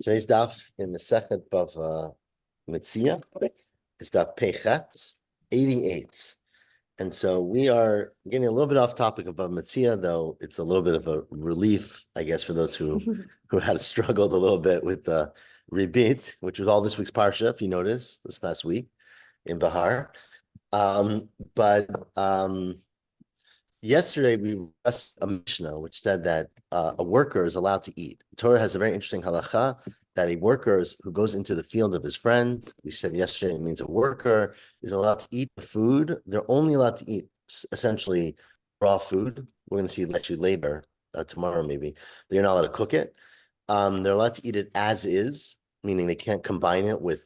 Today's daf in Masechet Bava Metzia is daf Pechet 88. And so we are getting a little bit off topic about Metzia, though it's a little bit of a relief, I guess, for those who had struggled a little bit with the Ribit, which was all this week's Parsha, if you noticed, this past week in Bahar. But yesterday we read a Mishnah which said that a worker is allowed to eat. The Torah has a very interesting halacha that a worker who goes into the field of his friend, we said yesterday, it means a worker is allowed to eat the food. They're only allowed to eat essentially raw food. We're going to see actually later, tomorrow maybe. They're not allowed to cook it. They're allowed to eat it as is, meaning they can't combine it with,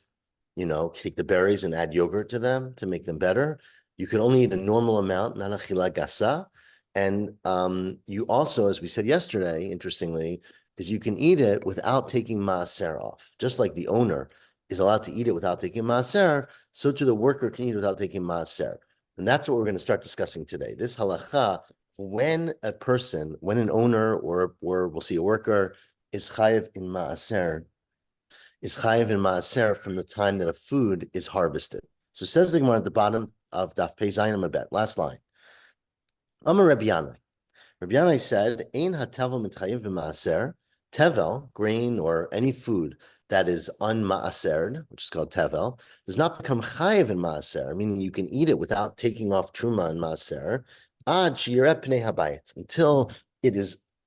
take the berries and add yogurt to them to make them better. You can only eat a normal amount, not a chila gasa. And you also, as we said yesterday, interestingly, is you can eat it without taking maaser off. Just like the owner is allowed to eat it without taking maaser, so too the worker can eat it without taking maaser. And that's what we're going to start discussing today. This halacha, when an owner or we'll see a worker is chayiv in maaser from the time that a food is harvested. So says the Gemara at the bottom of Daf Pei Zayin Amabet, last line. Amar Rabbi Yanai. Rabbi Yanai said, Ein hatevel mitchayiv b'maaser. Tevel, grain or any food that is unmaasered, which is called tevel, does not become chayiv in maaser, meaning you can eat it without taking off truma and maaser, ad sheyireh pnei habayit, until it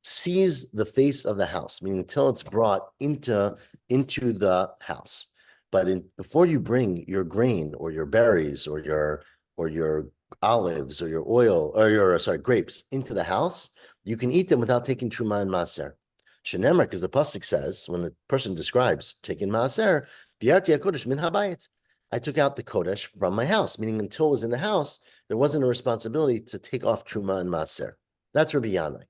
sees the face of the house, meaning until it's brought into the house. But before you bring your grain or your berries or your olives or your oil or your grapes into the house, you can eat them without taking truma and maaser. Shenemar, because the pasuk says when the person describes taking maaser, biarti hakodesh min habayit. I took out the kodesh from my house, meaning until it was in the house, there wasn't a responsibility to take off truma and maaser. That's Rabbi Yanai.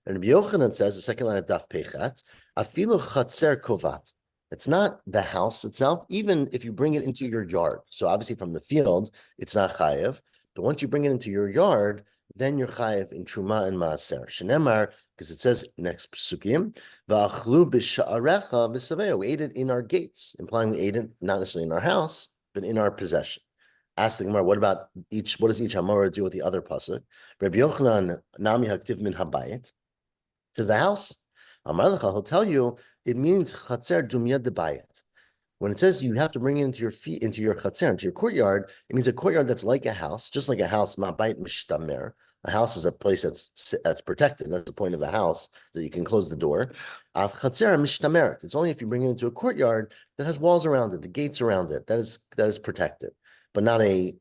And Rabbi Yochanan says, the second line of Daf Pechat, afilu chatzer kovat. It's not the house itself, even if you bring it into your yard. So obviously from the field, it's not chayev. But once you bring it into your yard, then you're chayev in truma and maaser. Shenemar, because it says next psukim, va'achlu b'sha'arecha b'saveo. We ate it in our gates, implying we ate it not necessarily in our house, but in our possession. Ask the Gemara, what does each Amora do with the other pasuk? Rabbi Yochanan nami haktiv min habayit. Says the house. Amar lecha, he'll tell you it means chatzer dumya debayit. When it says you have to bring it into your chatzer, into your courtyard, it means a courtyard that's like a house, just like a house. Ma'bayit mishtamer. A house is a place that's protected. That's the point of a house, that you can close the door. Av chatzer mishtameret. It's only if you bring it into a courtyard that has walls around it, the gates around it, that is protected, but not a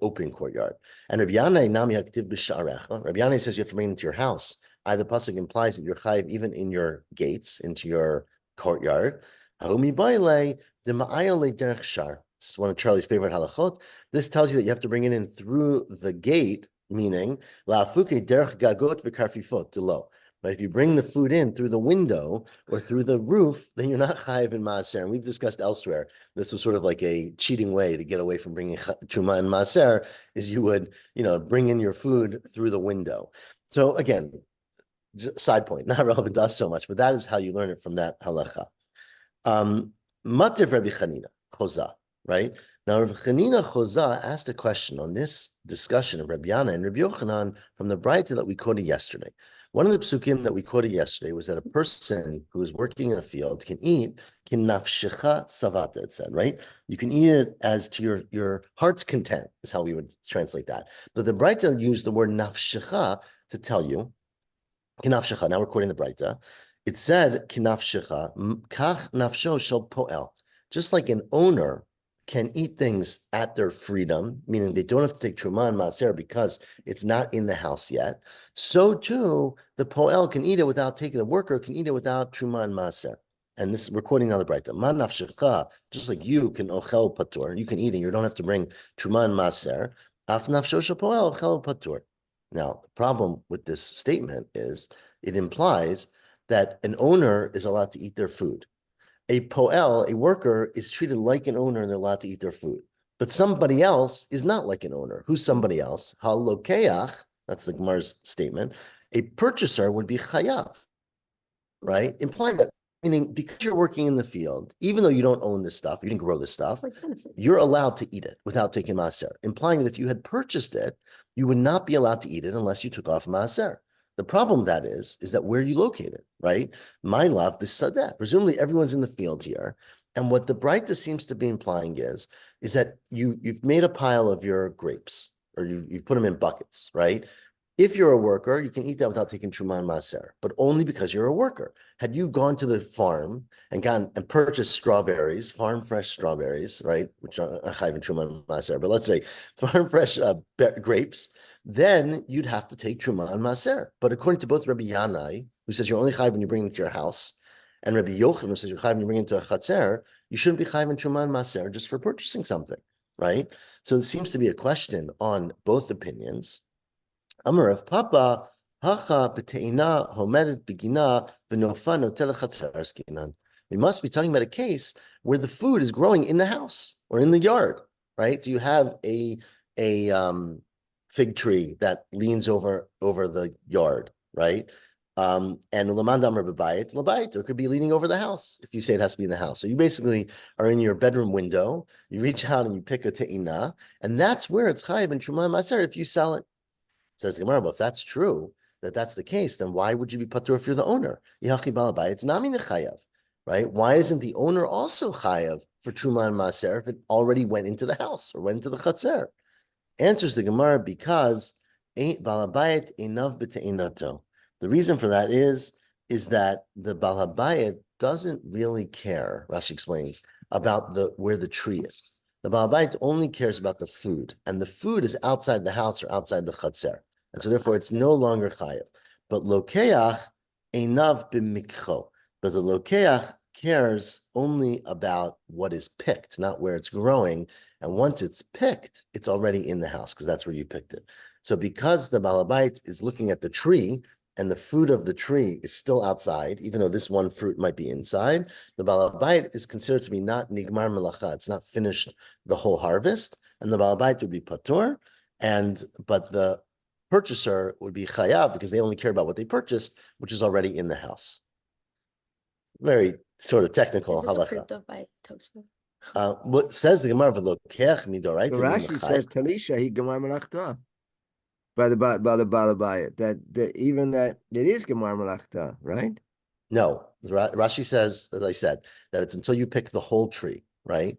open courtyard. And Rabbi Yanai nami haktiv b'sha'arecha. Rabbi Yanai says you have to bring it into your house. The pasuk implies that you're chayiv even in your gates, into your courtyard. This is one of Charlie's favorite halachot. This tells you that you have to bring it in through the gate, meaning but if you bring the food in through the window or through the roof, then you're not chayiv in maaser. And we've discussed elsewhere, this was sort of like a cheating way to get away from bringing truma and maaser, is you would, bring in your food through the window. So again, side point, not relevant to us so much, but that is how you learn it from that halacha. Mativ Rabbi Chanina Choza, right? Now, Rabbi Chanina Choza asked a question on this discussion of Rabbi Yana and Rabbi Yochanan from the Braita that we quoted yesterday. One of the psukim that we quoted yesterday was that a person who is working in a field can eat nafshecha savata, it said, right? You can eat it as to your heart's content, is how we would translate that. But the Braita used the word nafshecha to tell you, kinafshecha, now we're quoting the Braita, it said, kinafshecha, kach nafsho shel poel. Just like an owner can eat things at their freedom, meaning they don't have to take truma and maaser because it's not in the house yet, so too, the poel can eat it without taking, the worker can eat it without truma and maaser. And this, we're quoting another Braita, ma nafshecha, just like you can ochel patur, you can eat it, you don't have to bring truma and maaser, af nafsho shel poel ochel patur. Now, the problem with this statement is it implies that an owner is allowed to eat their food. A poel, a worker, is treated like an owner and they're allowed to eat their food. But somebody else is not like an owner. Who's somebody else? Halokeach, that's the Gemara's statement. A purchaser would be chayav, right? Implying that Meaning, because you're working in the field, even though you don't own this stuff, you didn't grow this stuff, you're allowed to eat it without taking maaser, implying that if you had purchased it, you would not be allowed to eat it unless you took off maaser. The problem that is that where you located, right? My love bisadeh. Presumably everyone's in the field here. And what the Breita seems to be implying is that you've made a pile of your grapes, or you've put them in buckets, right? If you're a worker, you can eat that without taking truma and maaser, but only because you're a worker. Had you gone to the farm and gone and purchased strawberries, farm fresh strawberries, right, which are chayv and truma and maaser, but let's say farm fresh grapes, then you'd have to take truma and maaser. But according to both Rabbi Yanai, who says you're only chayv when you bring it to your house, and Rabbi Yochanan, who says you're chayv when you bring it to a chatzer, you shouldn't be chayv and truma and maaser just for purchasing something, right? So it seems to be a question on both opinions. Amar of Papa, hacha b'teina homedet begina v'nofa notel chatzer skinan. We must be talking about a case where the food is growing in the house or in the yard, right? So you have a fig tree that leans over the yard, right? And lamand amar b'bayit, or it could be leaning over the house if you say it has to be in the house. So you basically are in your bedroom window, you reach out and you pick a teina, and that's where it's chayiv and truma and maaser if you sell it. Says the Gemara, but if that's true, that's the case, then why would you be patur if you're the owner? It's nami nechayav, right? Why isn't the owner also chayav for truma and maaser if it already went into the house or went into the chatzer? Answers the Gemara, because ain't balabayit enav b'te'inato. The reason for that is that the balabayit doesn't really care, Rashi explains, about where the tree is. The balabayit only cares about the food, and the food is outside the house or outside the chatzer. And so therefore it's no longer chayav. But lokeach einav b'mikcho. But the lokeach cares only about what is picked, not where it's growing. And once it's picked, it's already in the house because that's where you picked it. So because the balabait is looking at the tree and the fruit of the tree is still outside, even though this one fruit might be inside, the balabait is considered to be not nigmar melacha. It's not finished the whole harvest, and the balabait would be patur, but the purchaser would be chayav because they only care about what they purchased, which is already in the house. Very sort of technical halacha. By Tosfot? What says the Gemara? Midoraita. Rashi says Talisha he Gemar Malachta by the Balabayat that even that it is Gemar Malachta, right? No, Rashi says, as I said, that it's until you pick the whole tree, right?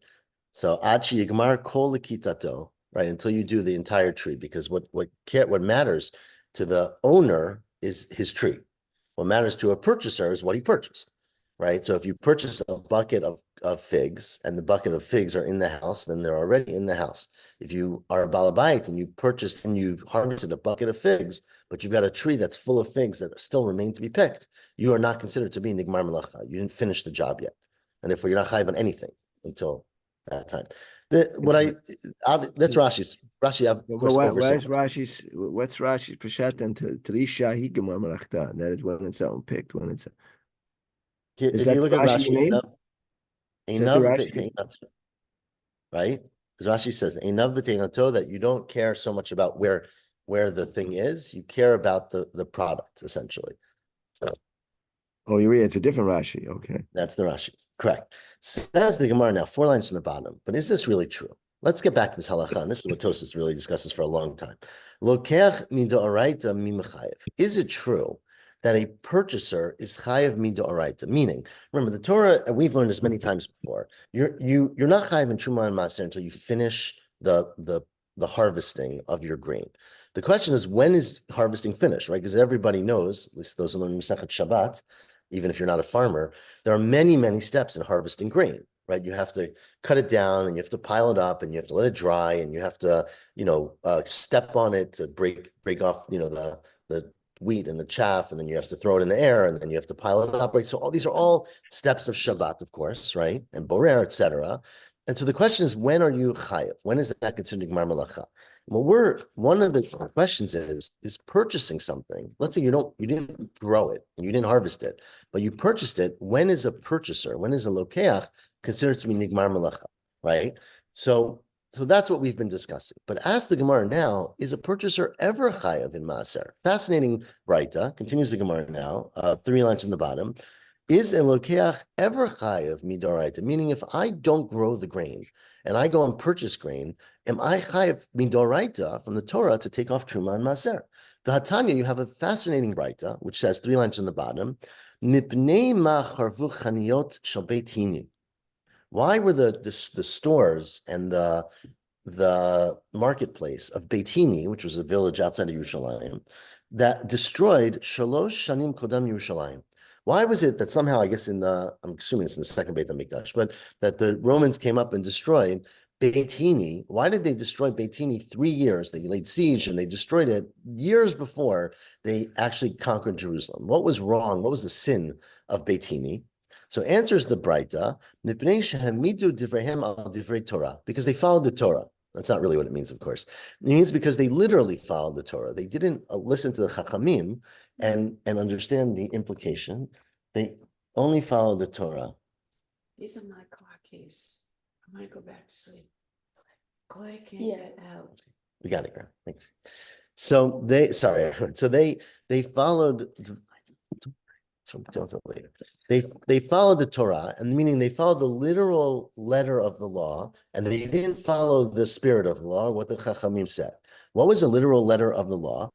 So Achi Yigmar Kol Likitato, right? Until you do the entire tree, because what matters to the owner is his tree. What matters to a purchaser is what he purchased, right? So if you purchase a bucket of figs and the bucket of figs are in the house, then they're already in the house. If you are a balabait and you purchased and you harvested a bucket of figs, but you've got a tree that's full of figs that still remain to be picked, you are not considered to be nigmar melacha. You didn't finish the job yet, and therefore you're not chayiv on anything until that time. That's Rashi's. Rashi, of course, what's Rashi's Peshat and Trisha he Gemar Malachta? That is when it's unpicked, when it's. If you look at Rashi, enough, right? Because Rashi says enough b'teinato, that you don't care so much about where the thing is, you care about the product essentially. Oh, you read it's a different Rashi. Okay, that's the Rashi. Correct. Says the Gemara now, 4 lines from the bottom. But is this really true? Let's get back to this halacha, and this is what Tosfos really discusses for a long time. Lokeach midoraita mimechayev. Is it true that a purchaser is chayev midoraita? Meaning, remember the Torah, and we've learned this many times before. You're not chayev in truma and maaser until you finish the harvesting of your grain. The question is, when is harvesting finished, right? Because everybody knows, at least those who learn Masechet Shabbat, even if you're not a farmer, there are many, many steps in harvesting grain, right? You have to cut it down and you have to pile it up and you have to let it dry and you have to, step on it to break off, the wheat and the chaff, and then you have to throw it in the air and then you have to pile it up, right? So these are all steps of Shabbat, of course, right? And borer, etc. And so the question is, when are you chayev? When is that considered Gemar Malacha? Well, one of the questions is purchasing something. Let's say you didn't grow it and you didn't harvest it, but you purchased it. When is a purchaser, when is a lokeach considered to be nigmar melacha, right? So that's what we've been discussing. But ask the Gemara now, is a purchaser ever chayav in maaser? Fascinating Breita, continues the Gemara now, 3 lines in the bottom. Is elokeach ever chayav midoraita? Meaning, if I don't grow the grain and I go and purchase grain, am I chayav midoraita from the Torah to take off truma and maser? The Hatanya, you have a fascinating braita which says 3 lines on the bottom. Mipnei ma charvu chaniot shel beit hini. Why were the stores and the marketplace of Beit Hini, which was a village outside of Yerushalayim, that destroyed Shalosh Shanim Kodam Yerushalayim? Why was it that somehow, I guess I'm assuming it's in the second Beit HaMikdash, but that the Romans came up and destroyed Beit Hini? Why did they destroy Beit Hini 3 years? They laid siege and they destroyed it years before they actually conquered Jerusalem. What was wrong? What was the sin of Beit Hini? So answers the Braita, because they followed the Torah. That's not really what it means, of course. It means because they literally followed the Torah. They didn't listen to the Chachamim and understand the implication. They only followed the Torah. These are my car keys. I'm gonna go back to sleep. Clay can't get out. We got it, girl. Thanks. So they followed. They followed the Torah, and meaning they followed the literal letter of the law, and they didn't follow the spirit of the law, what the Chachamim said. What was the literal letter of the law?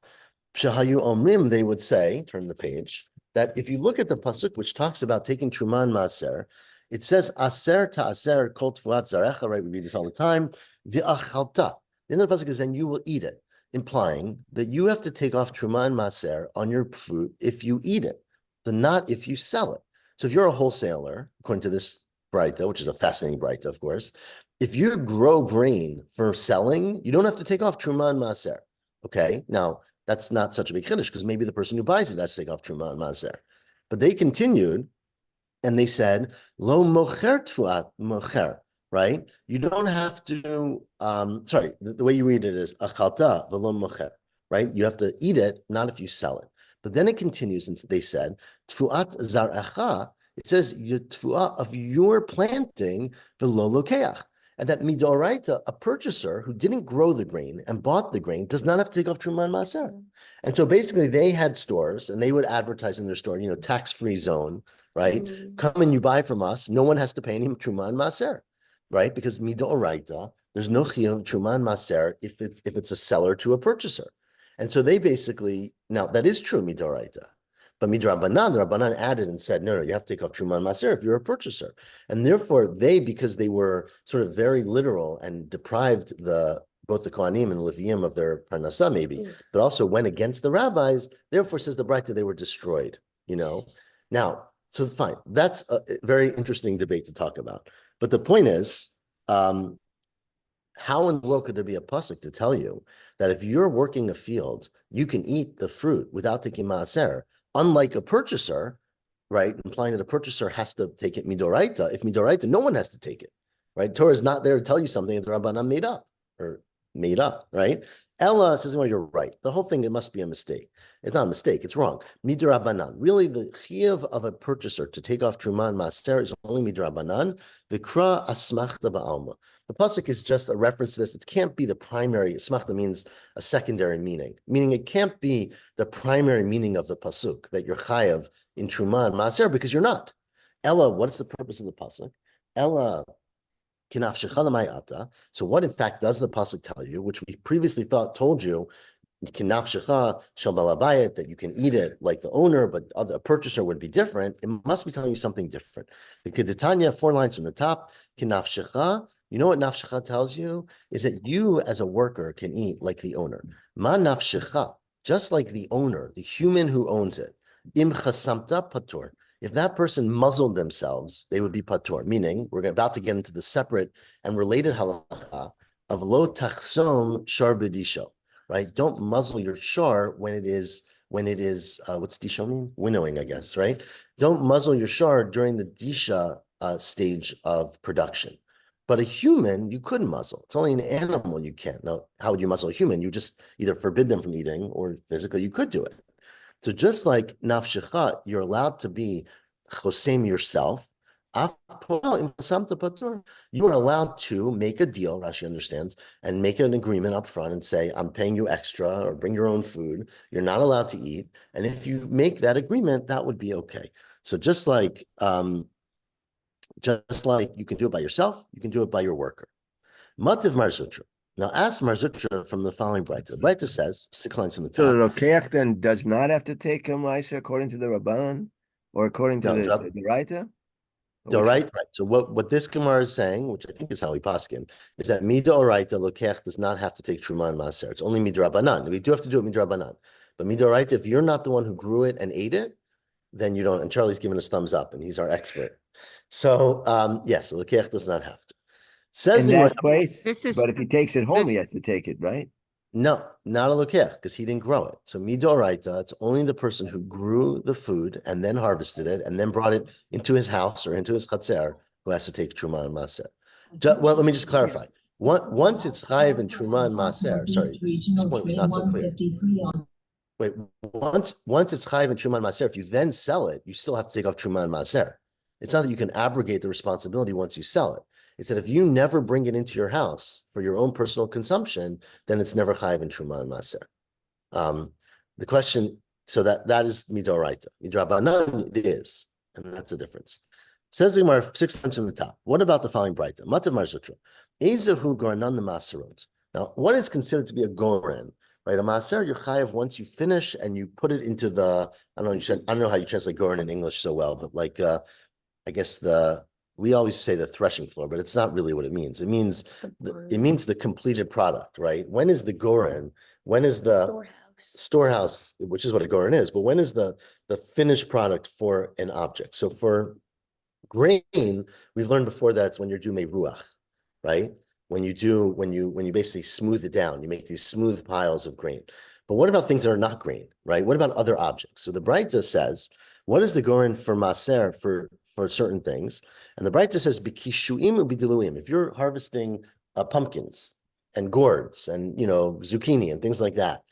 Shahayu Omrim, they would say, turn the page, that if you look at the pasuk which talks about taking Truma and Maaser, it says Aser ta'aser kol tfuat zarecha, right? We read this all the time. V'achalta. The end of the pasuk is then you will eat it, implying that you have to take off Truma and Maaser on your fruit if you eat it, but not if you sell it. So if you're a wholesaler, according to this braita, which is a fascinating braita, of course, if you grow grain for selling, you don't have to take off Truma and Maaser. Okay, now that's not such a big chiddush because maybe the person who buys it has to take off Truma and Maaser. But they continued and they said, Lo mocher tfuat mocher, right? You don't have to, the way you read it is achalta v'lo mocher, right? You have to eat it, not if you sell it. But then it continues, and they said, Tfuat zar'acha, it says, Tfuat of your planting, v'lo lokeach. And that midoraita, a purchaser who didn't grow the grain and bought the grain, does not have to take off Truma and Maaser. And so basically they had stores, and they would advertise in their store, tax-free zone, right? Come and you buy from us. No one has to pay any Truma and Maaser, right? Because midoraita, there's no chiyuv of Truma and Maaser if it's a seller to a purchaser. And so they basically, now that is true, midoraita. But midrabanan, the Rabbanan added and said, no, you have to take off Truma and Maaser if you're a purchaser. And therefore because they were sort of very literal and deprived both the Kohanim and the Leviim of their parnasah maybe, but also went against the rabbis, therefore says the Braita, they were destroyed, Now, so fine, that's a very interesting debate to talk about. But the point is, how in the world could there be a pasuk to tell you that if you're working a field, you can eat the fruit without taking maaser, unlike a purchaser, right? Implying that a purchaser has to take it midoraita. If midoraita, no one has to take it, right? Torah is not there to tell you something that the Rabbanan made up, right? Ella says, well, you're right. The whole thing, it must be a mistake. It's not a mistake. It's wrong. Midrabanan. Really, the chiyuv of a purchaser to take off truma and maaser is only midrabanan. V'kra asmachta ba'alma. The pasuk is just a reference to this. It can't be the primary. Asmachta means a secondary meaning. Meaning it can't be the primary meaning of the pasuk that you're chayav in truma and maaser because you're not. Ella, what's the purpose of the pasuk? Ella. So what in fact does the pasuk tell you, which we previously told you, that you can eat it like the owner, but a purchaser would be different. It must be telling you something different. The Kedetanya, 4 lines from the top, you know what nafshecha tells you? Is that you as a worker can eat like the owner. Ma nafshecha, just like the owner, the human who owns it. Im chasamta patur. If that person muzzled themselves, they would be patur, meaning we're about to get into the separate and related halacha of lo tachsom shar b'disho, right? Don't muzzle your shar when it is what's disho mean? Winnowing, I guess, right? Don't muzzle your shar during the disha stage of production. But a human, you couldn't muzzle. It's only an animal you can't. Now, how would you muzzle a human? You just either forbid them from eating or physically you could do it. So just like nafshecha, you're allowed to be chosem yourself. You are allowed to make a deal, Rashi understands, and make an agreement up front and say, I'm paying you extra or bring your own food. You're not allowed to eat. And if you make that agreement, that would be okay. So just like you can do it by yourself, you can do it by your worker. Mativ Mar Zutra. Now ask Mar Zutra from the following Braita. The Braita says, 6 lines from the top. So the Lokeach then does not have to take a Meiser according to the Rabbanan or according to the Raita? Right. So what this Gemara is saying, which I think is how we paskin, is that Mida Oraita Lokeach does not have to take Truma and Maser. It's only Midrabanan. We do have to do it Midrabanan. But Mida Oraita, if you're not the one who grew it and ate it, then you don't. And Charlie's giving us thumbs up, and he's our expert. So yes, the Lokeach does not have to. Says in the that place, but if he takes it home, he has to take it, right? No, not a Lokeach, because he didn't grow it. So Midoraita, it's only the person who grew the food and then harvested it and then brought it into his house or into his chatzer who has to take Truma and Maser. Well, let me just clarify. Once it's Chayiv and Truma and Maser, sorry, this point was not so clear. Wait, once it's Chayiv and Truma and Maser, if you then sell it, you still have to take off Truma and Maser. It's not that you can abrogate the responsibility once you sell it. It's that if you never bring it into your house for your own personal consumption, then it's never chayiv in truma and maser. The question, so that is midoraita. Midrabanan it is, and that's the difference. Says the Gemara 6 lines from the top. What about the following braita? Matav Mar Zutra. Ezehu goranan the maserot. Now, what is considered to be a goran? Right, a maser you're chayiv once you finish and you put it into the. I don't know how you translate goran in English so well, but like I guess we always say the threshing floor, but it's not really what it means. It means the completed product, right? When is the goren? When is the storehouse, which is what a goren is, but when is the finished product for an object? So for grain, we've learned before that it's when you're doing ruach, right? When you basically smooth it down, you make these smooth piles of grain. But what about things that are not grain, right? What about other objects? So the Braita says, what is the goren for maser for certain things? And the Braita says, "B'kishuim u'b'diluim." If you're harvesting pumpkins and gourds and zucchini and things like that,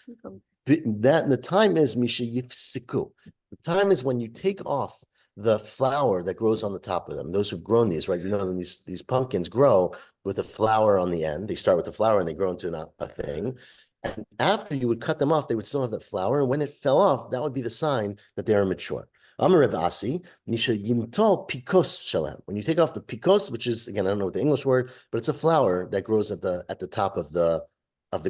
the time is misha yifsiku. The time is when you take off the flower that grows on the top of them. Those who've grown these, right? These pumpkins grow with a flower on the end. They start with the flower and they grow into a thing. And after you would cut them off, they would still have that flower. And when it fell off, that would be the sign that they are mature. Amar Reb Asi, Misha Yimtol Pikos Shalem. When you take off the pikos, which is, again, I don't know what the English word, but it's a flower that grows at the top of the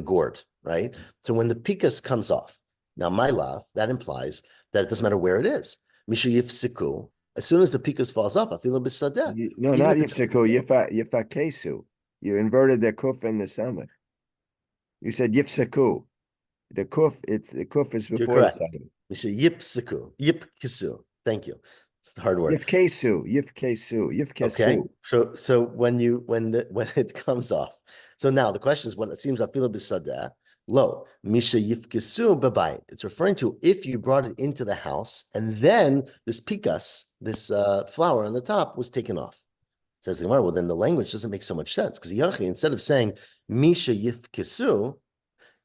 gourd, right? So when the pikas comes off, now my love, that implies that it doesn't matter where it is. Misha Yifsiku, as soon as the pikas falls off, I feel a bisadeh. No, not Yifsiku, Yifakesu. You inverted the kuf and the samach. You said Yifsiku. The kuf is before the samach. We say yipkisu. Thank you. It's a hard word. Yifkesu. Okay. So when it comes off. So now the question is, when it seems afila b'sadeh lo misha yifkesu b'bayit. It's referring to if you brought it into the house and then this pikas, this flower on the top, was taken off. Says the Gemara. Well, then the language doesn't make so much sense because instead of saying misha yifkesu,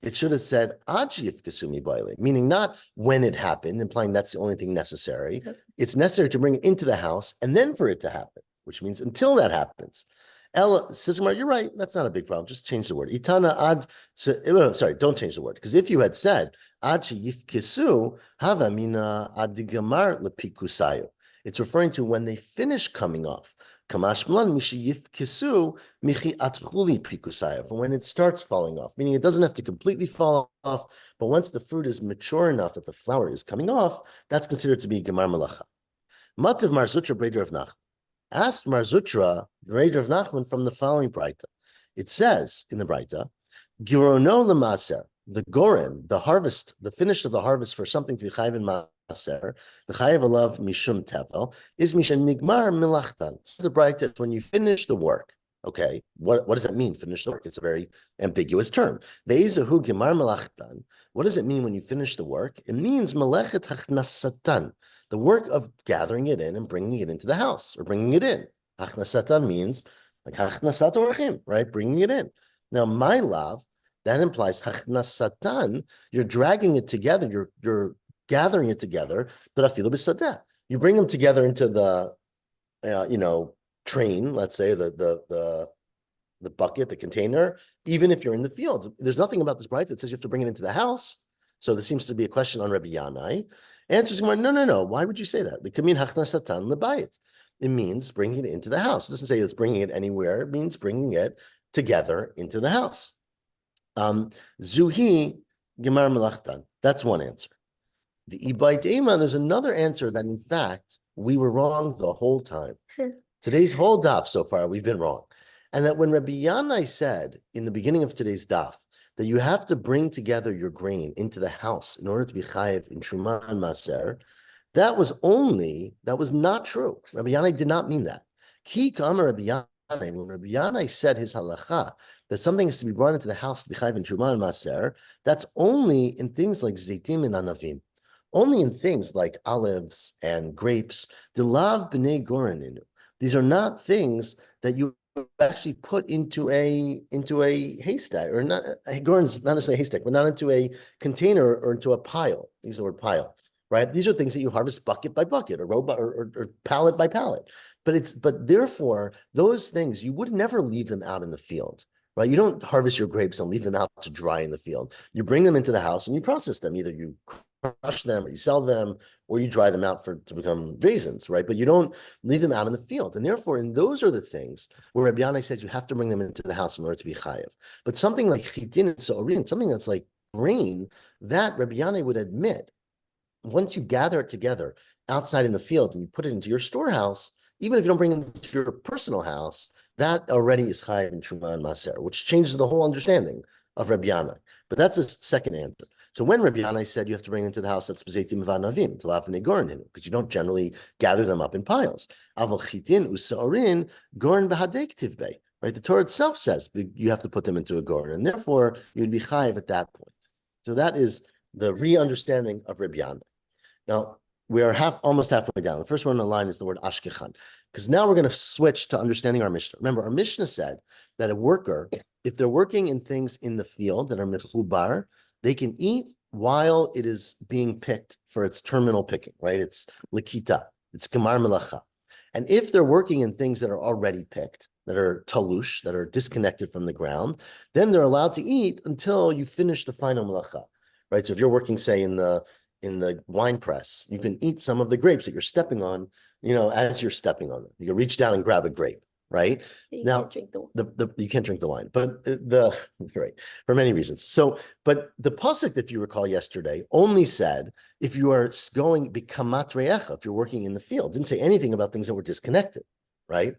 it should have said Ajif Kasumi Baile, meaning not when it happened, implying that's the only thing necessary. It's necessary to bring it into the house and then for it to happen, which means until that happens. Ella says, you're right, that's not a big problem. Just change the word. Itana ad sorry, don't change the word. Because if you had said Ajif Kisu, Hava Mina Adigamar Lepikusayu. It's referring to when they finish coming off. Kamashmlan mishiyif kisu michi atchuli pikusaya, from when it starts falling off, meaning it doesn't have to completely fall off, but once the fruit is mature enough that the flower is coming off, that's considered to be gemar malacha. Mativ Mar Zutra Breder of Nachman. Asked Mar Zutra Breder of Nachman from the following Braita. It says in the Braita, Girono lemaser, the goren, the harvest, the finish of the harvest for something to be chayiv in maser, the chayiv alav mishum tevel, is mishan nigmar milachtan. The Braita, when you finish the work. Okay, what does that mean? Finish the work. It's a very ambiguous term. Ve'izahu gemar milachtan. What does it mean when you finish the work? It means melechet hachnasatan, the work of gathering it in and bringing it into the house or bringing it in. Hachnasatan means like hachnasat orachim, right? Bringing it in. Now, my love, that implies hachnasatan. You're dragging it together. You're gathering it together. But afilu b'sadeh. You bring them together into the, train. Let's say the bucket, the container. Even if you're in the field, there's nothing about this Braita that says you have to bring it into the house. So this seems to be a question on Rabbi Yanai. Answers Gemara, no. Why would you say that? The kamin hachnasatan lebayit. It means bringing it into the house. It doesn't say it's bringing it anywhere. It means bringing it together into the house. Zuhi gemar melachtan. That's one answer. The Ibai Dema, there's another answer that in fact we were wrong the whole time. Today's whole daf so far, we've been wrong. And that when Rabbi Yanai said in the beginning of today's daf that you have to bring together your grain into the house in order to be chayiv in Truma and Maser, that was not true. Rabbi Yanai did not mean that. Ki kama Rabbi Yanai, when Rabbi Yanai said his halacha, that something is to be brought into the house to be chayiv in Truma and Maser, that's only in things like zaitim and anavim. Only in things like olives and grapes. Dilav b'nei goraninu. These are not things that you actually put into a haystack, or not. Goran's not necessarily a haystack, but not into a container or into a pile. Use the word pile, right? These are things that you harvest bucket by bucket, or row by, or pallet by pallet. But therefore, those things you would never leave them out in the field. Right? You don't harvest your grapes and leave them out to dry in the field. You bring them into the house and you process them. Either you crush them, or you sell them, or you dry them out to become raisins, right? But you don't leave them out in the field. And therefore, and those are the things where Rabbi Yanai says you have to bring them into the house in order to be chayiv. But something like chitin and so'orin, something that's like grain, that Rabbi Yanai would admit, once you gather it together outside in the field and you put it into your storehouse, even if you don't bring it into your personal house, that already is chayiv in Truma and Maser, which changes the whole understanding of Rabbi Yanai. But that's the second answer. So when Rabbi Yanai said you have to bring it into the house, that's b'zeitim v'anavim, t'lav negorin, because you don't generally gather them up in piles. Aval chitin u'sa'orin gorin b'hadek tivbei. Right? The Torah itself says you have to put them into a gorin, and therefore you'd be chayiv at that point. So that is the re-understanding of Rabbi Yanai. Now, we are almost halfway down. The first one on the line is the word ashkechan, because now we're going to switch to understanding our Mishnah. Remember, our Mishnah said that a worker, if they're working in things in the field that are mechubar, they can eat while it is being picked for its terminal picking, right? It's likita, it's gemar melacha. And if they're working in things that are already picked, that are talush, that are disconnected from the ground, then they're allowed to eat until you finish the final melacha, right? So if you're working, say, in the wine press, you can eat some of the grapes that you're stepping on, as you're stepping on them. You can reach down and grab a grape, right? You Now, can't drink you can't drink the wine, but right, for many reasons. So, but the pasuk, if you recall yesterday, only said if you are going bikamat re'echa, if you're working in the field, didn't say anything about things that were disconnected, right?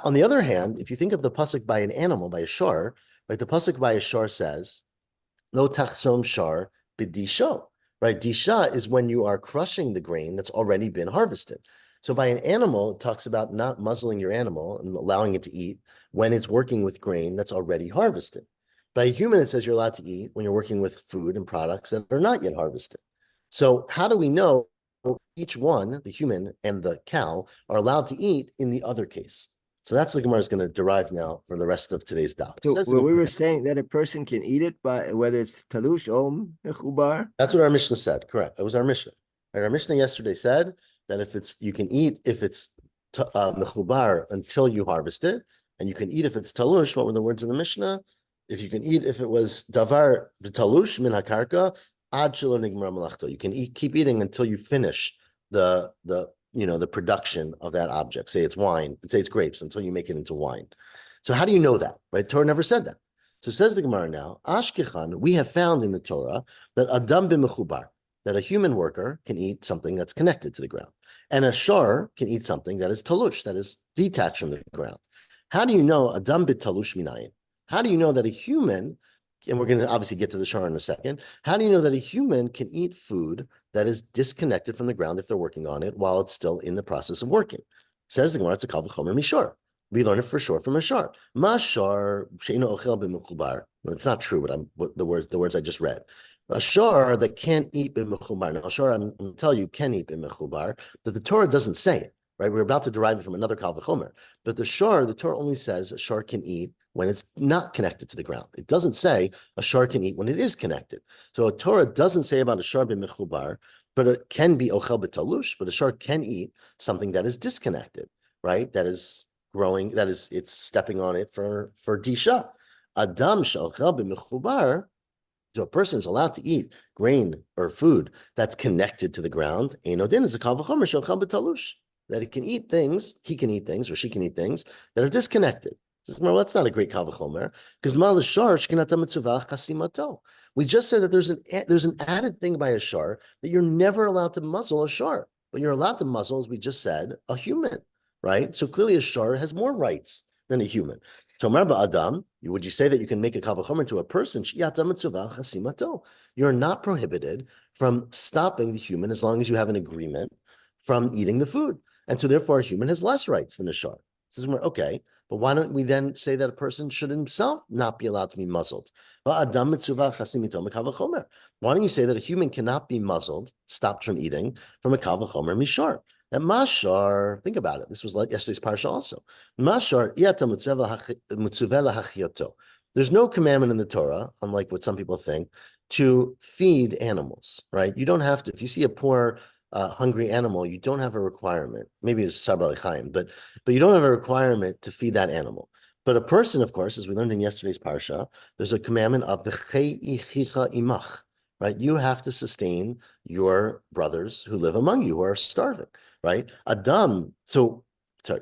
On the other hand, if you think of the pasuk by an animal, by a shar, right? The pasuk by a shar says, "Lo tachsom shar b'disho." Right, disha is when you are crushing the grain that's already been harvested. So by an animal, it talks about not muzzling your animal and allowing it to eat when it's working with grain that's already harvested. By a human, it says you're allowed to eat when you're working with food and products that are not yet harvested. So how do we know each one, the human and the cow, are allowed to eat in the other case? So that's the Gemara is going to derive now for the rest of today's daf. So we were saying that a person can eat it by whether it's talush or mechubar. That's what our Mishnah said. Correct. It was our Mishnah. Right? Our Mishnah yesterday said that you can eat if it's mechubar until you harvest it, and you can eat if it's talush. What were the words of the Mishnah? If you can eat if it was davar b'talush min hakarka ad shelo nigmar melachto. You can keep eating until you finish the production of that object. Say it's wine, say it's grapes, until you make it into wine. So how do you know that, right? Torah never said that. So says the Gemara now, Ashkechan, we have found in the Torah that Adam b'mechubar, that a human worker can eat something that's connected to the ground. And a shar can eat something that is talush, that is detached from the ground. How do you know Adam b'talush minayin? How do you know that a human, and we're going to obviously get to the shar in a second, how do you know that a human can eat food that is disconnected from the ground if they're working on it while it's still in the process of working? Says the Gemara, it's a kal v'chomer mishar. We learn it for sure from a shar. Mashar she'ino ochel b'mechubar. It's not true, but the words I just read. A shar that can't eat b'mechubar. Now, a shar, I'm going to tell you, can eat b'mechubar, but the Torah doesn't say it, right? We're about to derive it from another kal v'chomer. But the Torah only says a shar can eat when it's not connected to the ground. It doesn't say a shar can eat when it is connected. So a Torah doesn't say about a shar b'mechubar, but it can be ochel b'talush, but a shar can eat something that is disconnected, right? That is growing, it's stepping on it for disha. Adam she'ochel b'mechubar, So a person who's allowed to eat grain or food that's connected to the ground, Einodin is a kal v'chomer shel chal b'talush, that he can eat things, or she can eat things that are disconnected. Well, that's not a great kal v'chomer, because we just said that there's an added thing by a shar that you're never allowed to muzzle a shar, but you're allowed to muzzle, as we just said, a human, right? So clearly a shar has more rights than a human. Tomar ba'adam, would you say that you can make a kal v'chomer to a person? You're not prohibited from stopping the human as long as you have an agreement from eating the food. And so therefore a human has less rights than a shar. This is where, okay, but why don't we then say that a person should himself not be allowed to be muzzled? Why don't you say that a human cannot be muzzled, stopped from eating, from a kal v'chomer mishar? And mashar, think about it. This was like yesterday's parsha also. Mashar, there's no commandment in the Torah, unlike what some people think, to feed animals, right? You don't have to. If you see a poor, hungry animal, you don't have a requirement. Maybe it's Sabra Chaim, but you don't have a requirement to feed that animal. But a person, of course, as we learned in yesterday's parsha, there's a commandment of the chicha imach, right? You have to sustain your brothers who live among you who are starving, right? Adam, so sorry,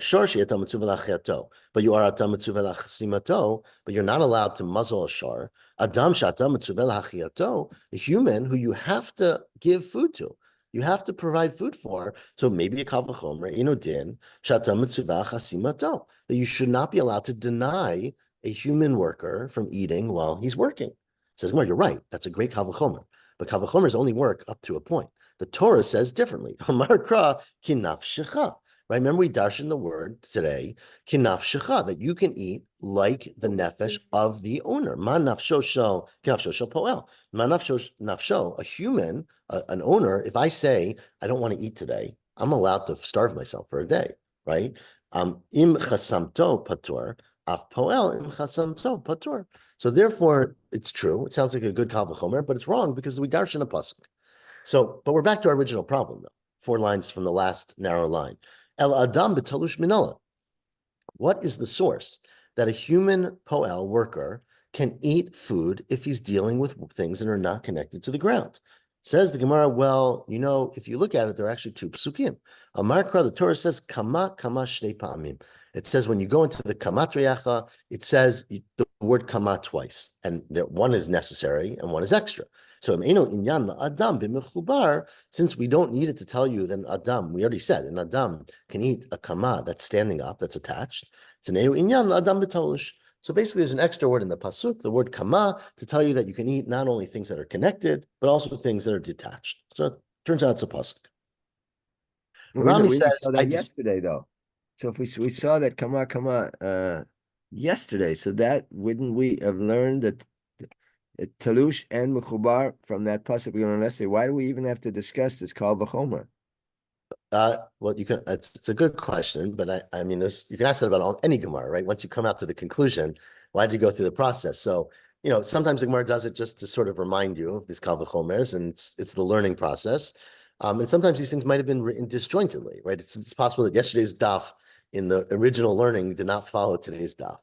but you are Adam simato, but you're not allowed to muzzle a shar. Adam a human who you have to give food to. You have to provide food for. So maybe a kal v'chomer, din that you should not be allowed to deny a human worker from eating while he's working. Says, well, you're right. That's a great kal v'chomer. But kal v'chomers only work up to a point. The Torah says differently. Amar kra kinafshecha. Right? Remember, we darshan the word today, kinafshecha, that you can eat like the nefesh of the owner. Ma nafsho shel poel. Ma nafsho, a human, an owner. If I say I don't want to eat today, I'm allowed to starve myself for a day, right? Im chasamto patur, af poel im chasamto patur. So therefore, it's true. It sounds like a good kal v'chomer, but it's wrong because we darshan a pasuk. So, but we're back to our original problem, though. 4 lines from the last narrow line. El Adam b'talush minala. What is the source that a human poel worker can eat food if he's dealing with things that are not connected to the ground? Says the Gemara, well, if you look at it, there are actually 2 psukim. Amar Kra, the Torah says, kama shnei pa'amim. It says when you go into the kamatriyacha, it says the word kama twice, and one is necessary and one is extra. So inyan since we don't need it to tell you that adam, we already said an adam can eat a kama that's standing up, that's attached. So basically, there's an extra word in the pasuk, the word kama, to tell you that you can eat not only things that are connected, but also things that are detached. So it turns out it's a pasuk. Rami says, saw that yesterday, though. So if we saw that kama yesterday, so that wouldn't we have learned that talush and mechubar from that pasuk we learned yesterday? Why do we even have to discuss this kal v'chomer? Well, you can. It's a good question, but I mean, you can ask that about any Gemara, right? Once you come out to the conclusion, why did you go through the process? So, sometimes the Gemara does it just to sort of remind you of these kal v'chomers, and it's the learning process. And sometimes these things might have been written disjointedly, right? It's possible that yesterday's daf in the original learning did not follow today's daf.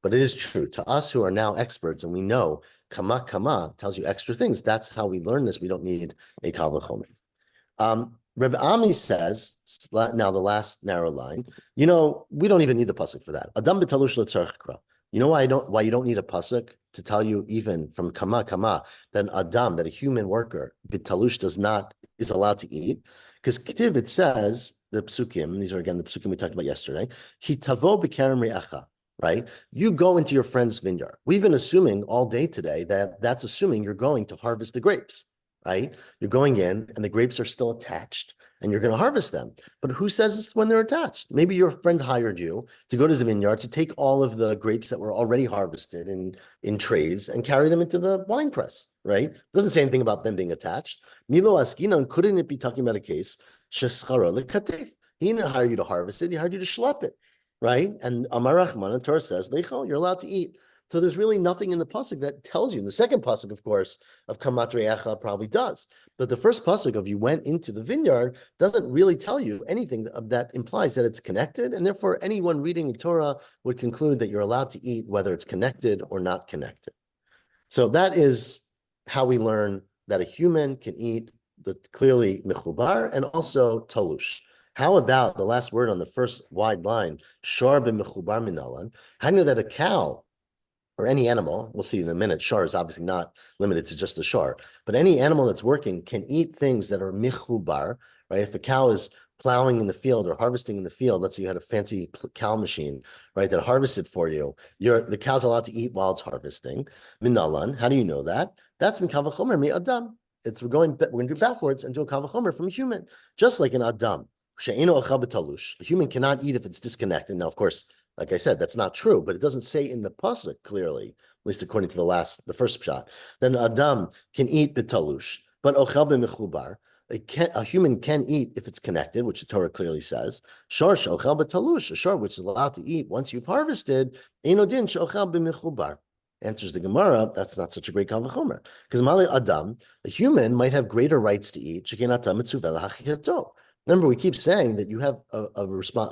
But it is true to us who are now experts, and we know kama tells you extra things. That's how we learn this. We don't need a kal v'chomer. Rebbe Ami says, now the last narrow line, we don't even need the pasuk for that. Adam b'talush l'tzarech kra. You know why you don't need a pasuk to tell you even from kama that Adam, that a human worker b'talush is allowed to eat, because Ketiv, it says the psukim. These are again the psukim we talked about yesterday. Ki tavo b'kerem re'acha. Right? You go into your friend's vineyard. We've been assuming all day today that that's assuming you're going to harvest the grapes. Right? You're going in and the grapes are still attached and you're going to harvest them. But who says this when they're attached? Maybe your friend hired you to go to the vineyard to take all of the grapes that were already harvested in trays and carry them into the wine press, right? It doesn't say anything about them being attached. Milo Askinon, couldn't it be talking about a case? Sheschara lekatef. He didn't hire you to harvest it, he hired you to schlep it, right? And Amar Rahman, the Torah says, Leichel, you're allowed to eat. So there's really nothing in the pasuk that tells you. And the second pasuk, of course, of Kamat Re'echa probably does. But the first pasuk of you went into the vineyard doesn't really tell you anything that implies that it's connected. And therefore, anyone reading the Torah would conclude that you're allowed to eat whether it's connected or not connected. So that is how we learn that a human can eat the clearly mechubar and also talush. How about the last word on the first wide line, shar b'mechubar minalan? How do you know that a cow or any animal, we'll see in a minute, shar is obviously not limited to just the shar, but any animal that's working can eat things that are mechubar, right? If a cow is plowing in the field or harvesting in the field, let's say you had a fancy cow machine, right, that harvested for you, the cow's allowed to eat while it's harvesting. Minalan, how do you know that? That's mikal v'chomer mi adam. We're going to do backwards and do a kal v'chomer from a human, just like an adam. She'eno achal b'talush. A human cannot eat if it's disconnected. Now, of course, like I said, that's not true, but it doesn't say in the pasuk clearly, at least according to the first shot. Then Adam can eat b'talush, but ochel b'mechubar. A human can eat if it's connected, which the Torah clearly says. Shor she'ochel b'talush, a shor which is allowed to eat once you've harvested. Eino din she'ochel b'mechubar. Answers the Gemara, that's not such a great kal v'chomer, because Mali Adam, a human might have greater rights to eat. Remember, we keep saying that you have a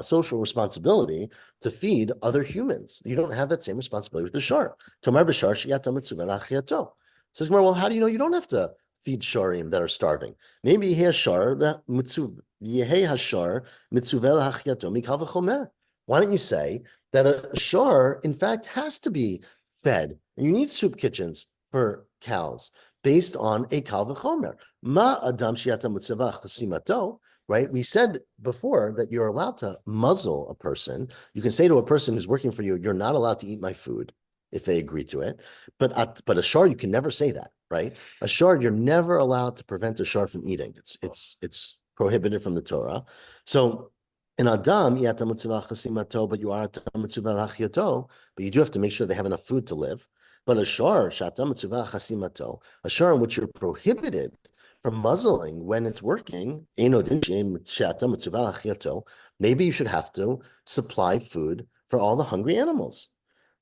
social responsibility to feed other humans. You don't have that same responsibility with the shar. Tomar b'shar sheyata mitzuvah lachiyato. Says Gemara, well, how do you know you don't have to feed sharim that are starving? Maybe he has shar that mitzuvah hashar mitzuvah lachiyato mikal v'chomer. Why don't you say that a shar, in fact, has to be fed, and you need soup kitchens for cows based on a kal v'chomer? Ma adam sheyata mitzuvah chasimato. Right? We said before that you're allowed to muzzle a person. You can say to a person who's working for you, you're not allowed to eat my food if they agree to it. But a shar, you can never say that, right? A shar, you're never allowed to prevent a shar from eating. It's prohibited from the Torah. So in Adam, but you are but you do have to make sure they have enough food to live. But a shar, a shar in which you're prohibited from muzzling when it's working, maybe you should have to supply food for all the hungry animals.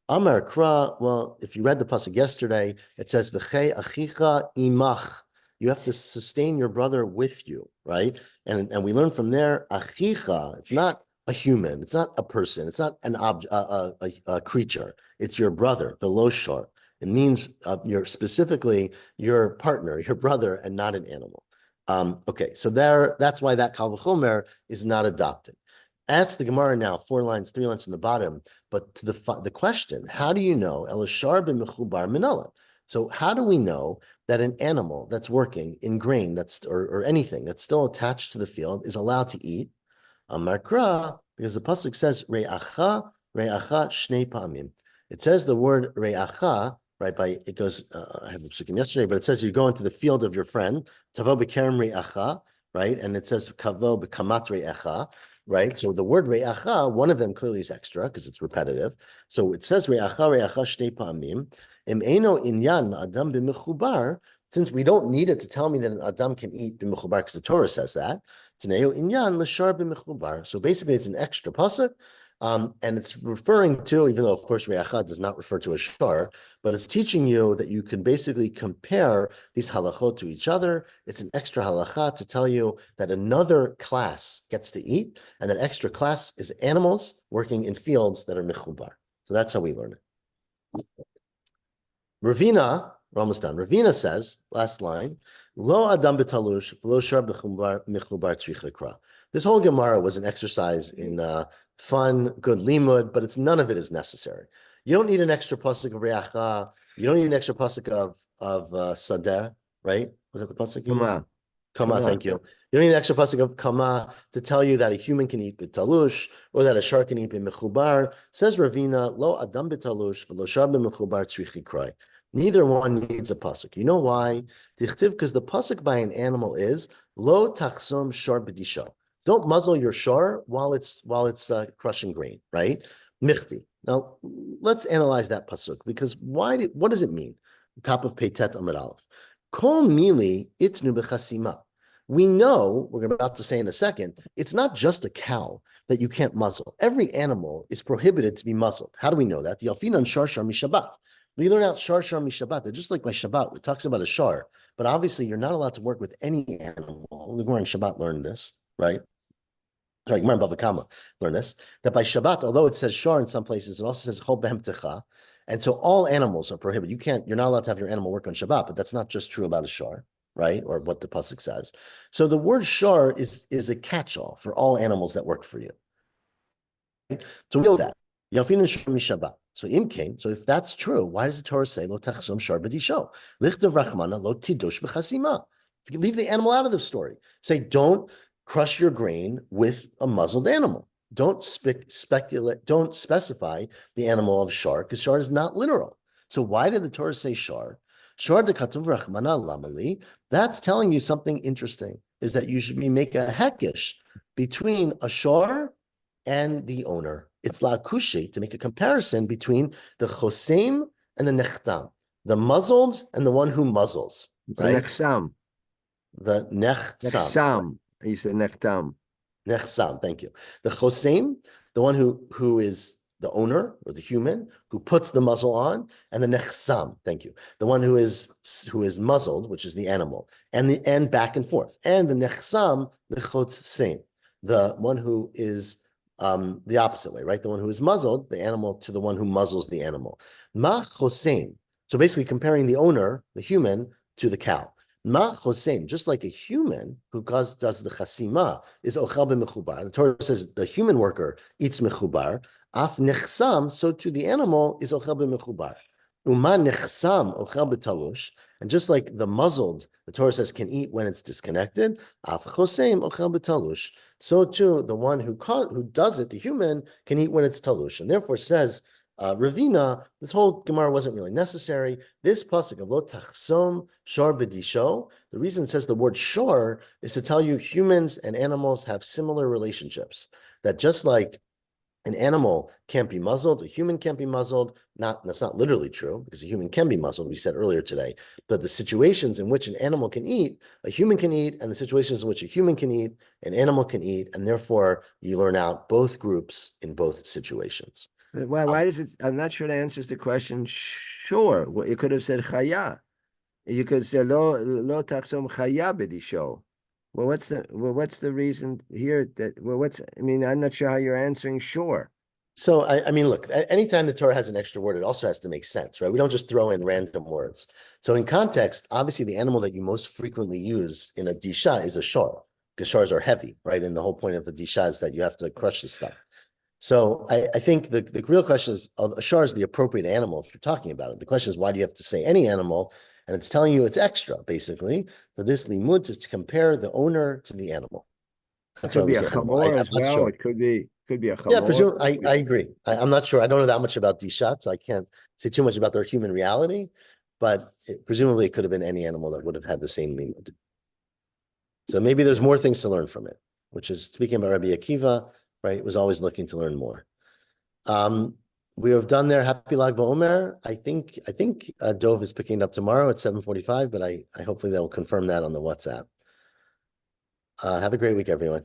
Amar Kra, well, if you read the pasuk yesterday, it says, V'chei achicha imach. You have to sustain your brother with you, right? And we learn from there, achicha, it's not a human, it's not a person, it's not a creature, it's your brother, the loshar. It means you're specifically your partner, your brother, and not an animal. Okay, so that's why that kal v'chomer is not adopted. That's the Gemara now, 4 lines, 3 lines from the bottom. But to the question, how do you know elashar b'mechubar minalan? So how do we know that an animal that's working in grain or anything that's still attached to the field is allowed to eat? Amarkra, because the pasuk says re'acha shnei pa'amim. It says the word re'acha, right? It goes. I have the psukim yesterday, but it says you go into the field of your friend. Tavo b'kerem re'acha, right? And it says kavo b'kamat re'acha, right? So the word re'acha, one of them clearly is extra because it's repetitive. So it says re'acha shnei pa'amim. Im eno inyan adam b'mechubar. Since we don't need it to tell me that an adam can eat b'mechubar, because the Torah says that. T'neo inyan l'shar b'mechubar. So basically, it's an extra pasuk. And it's referring to, even though, of course, re'acha does not refer to a shar, but it's teaching you that you can basically compare these halachot to each other. It's an extra halacha to tell you that another class gets to eat, and that extra class is animals working in fields that are mechubar. So that's how we learn it. Ravina, we're almost done. Ravina says, last line, Lo adam b'talush, v'lo shar mechubar tzricha kra. This whole Gemara was an exercise in fun, good limud, but none of it is necessary. You don't need an extra pasuk of re'acha. You don't need an extra pasuk of sadeh, right? Was that the pasuk? Kama, thank you. You don't need an extra pasuk of kama to tell you that a human can eat b'talush or that a shar can eat b'mechubar. Says Ravina, lo adam b'talush v'lo shar b'mechubar tzrichi krai. Neither one needs a pasuk. You know why? Because the pasuk by an animal is lo tachsom shar b'disha. Don't muzzle your shar while it's crushing grain, right? Michti. Now let's analyze that pasuk, because what does it mean? Top of Peitet Amud Aleph. Kol mili itnu b'chasima. We know, we're about to say in a second, it's not just a cow that you can't muzzle. Every animal is prohibited to be muzzled. How do we know that? The Alfinan shar mishabat. We learn out shar mishabat. They're just like by Shabbat. It talks about a shar, but obviously you're not allowed to work with any animal. The Gemara in Shabbat learned this, right? Sorry, Gemara in Bava learn this, that by Shabbat, although it says shar in some places, it also says chol behemtecha. And so all animals are prohibited. You're not allowed to have your animal work on Shabbat, but that's not just true about a shar, right? Or what the pasuk says. So the word shar is a catch-all for all animals that work for you. So we know that. So so if that's true, why does the Torah say lo tachsom shar b'disho? Lichtav rachmana lo tidosh b'chasima. If you leave the animal out of the story, say don't crush your grain with a muzzled animal. Don't speculate. Don't specify the animal of shar because shar is not literal. So why did the Torah say shar? Shar de katuv rachmana lamali. That's telling you something interesting. Is that you should make a hekesh between a shar and the owner. It's la'kushi to make a comparison between the chosem and the nechtam, the muzzled and the one who muzzles. Right? The nechsam. The nechsam. Nechsam. He said nechtam. Nechsam. Thank you. The chosem, the one who is the owner or the human who puts the muzzle on, and the nechsam. Thank you. The one who is muzzled, which is the animal, and back and forth. And the nechsam, the chosem, the one who is the opposite way, right? The one who is muzzled, the animal, to the one who muzzles the animal. Ma chosem. So basically comparing the owner, the human, to the cow. Ma chosem, just like a human who does the chasima, is ochel b'mechubar. The Torah says the human worker eats mechubar. Af nechsam, so to the animal is ochel b'mechubar. Uma nechsam ochel b'talush. And just like the muzzled, the Torah says, can eat when it's disconnected. Af chosem ochel b'talush. So too, the one who does it, the human, can eat when it's talush. And therefore says, Ravina, this whole Gemara wasn't really necessary. This pasuk of lo tachsom shar b'disho, the reason it says the word shar is to tell you humans and animals have similar relationships. That just like an animal can't be muzzled, a human can't be muzzled. That's not literally true, because a human can be muzzled, we said earlier today. But the situations in which an animal can eat, a human can eat, and the situations in which a human can eat, an animal can eat, and therefore you learn out both groups in both situations. Why does it? I'm not sure it answers the question. Sure, well, you could have said chaya. You could say lo tachsom chaya b'disho. Well, what's the reason here that? I'm not sure how you're answering. Sure. So I mean, look. Anytime the Torah has an extra word, it also has to make sense, right? We don't just throw in random words. So in context, obviously, the animal that you most frequently use in a disha is a shar, because shars are heavy, right? And the whole point of the disha is that you have to crush the stuff. So I think the real question is, a shar is the appropriate animal if you're talking about it. The question is, why do you have to say any animal? And it's telling you it's extra, basically, for this limud to compare the owner to the animal. That's could be a chamor as well. Sure. It could be a chamor. Yeah, I agree. I'm not sure. I don't know that much about dishat, so I can't say too much about their human reality. But presumably, it could have been any animal that would have had the same limud. So maybe there's more things to learn from it, which is, speaking about Rabbi Akiva, right, was always looking to learn more. We have done there. Happy Lag BaOmer. I think Dove is picking it up tomorrow at 7:45, but I hopefully they'll confirm that on the WhatsApp. Have a great week, everyone.